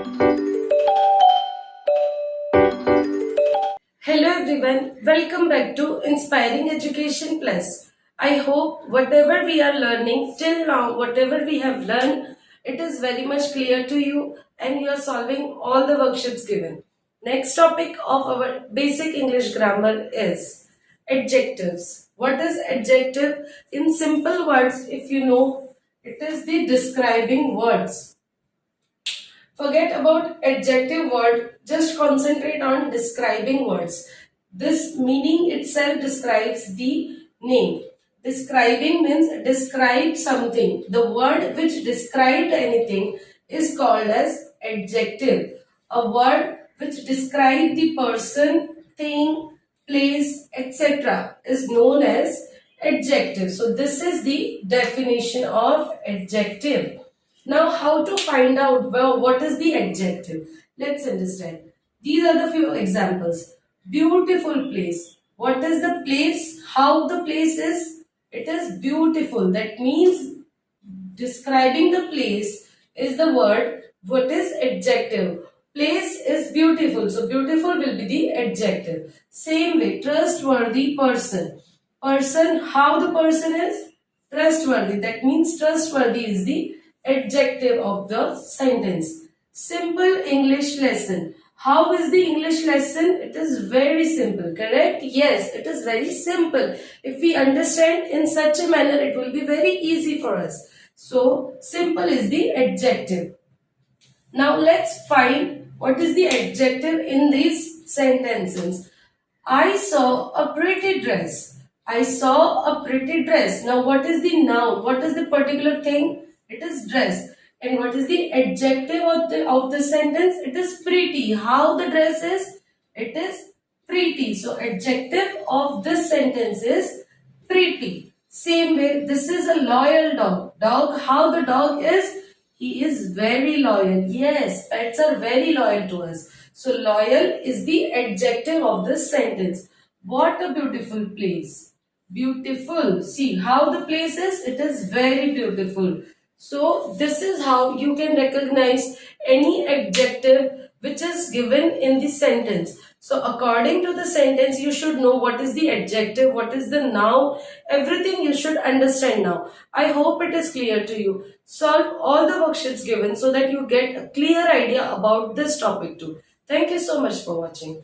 Hello everyone, welcome back to Inspiring Education Plus. I hope whatever we are learning till now, whatever we have learned, it is very much clear to you and you are solving all the worksheets given. Next topic of our basic English grammar is adjectives. What is adjective? In simple words, if you know, it is the describing words. Forget about adjective word, just concentrate on describing words. This meaning itself describes the name. Describing means describe something. The word which described anything is called as adjective. A word which describes the person, thing, place, etc. is known as adjective. So this is the definition of adjective. Now, how to find out what is the adjective? Let's understand. These are the few examples. Beautiful place. What is the place? How the place is? It is beautiful. That means describing the place is the word. What is adjective? Place is beautiful. So, beautiful will be the adjective. Same way, trustworthy person. Person, how the person is? Trustworthy. That means trustworthy is the adjective of the sentence. Simple English lesson. How is the English lesson? It is very simple, correct? Yes, it is very simple. If we understand in such a manner, it will be very easy for us. So, simple is the adjective. Now, let's find what is the adjective in these sentences. I saw a pretty dress. I saw a pretty dress. Now, what is the noun? What is the particular thing? It is dress. And what is the adjective of the sentence? It is pretty. How the dress is? It is pretty. So, adjective of this sentence is pretty. Same way, this is a loyal dog. Dog, how the dog is? He is very loyal. Yes, pets are very loyal to us. So, loyal is the adjective of this sentence. What a beautiful place. Beautiful. See how the place is? It is very beautiful. So, this is how you can recognize any adjective which is given in the sentence. So, according to the sentence, you should know what is the adjective, what is the noun, everything you should understand now. I hope it is clear to you. Solve all the worksheets given so that you get a clear idea about this topic too. Thank you so much for watching.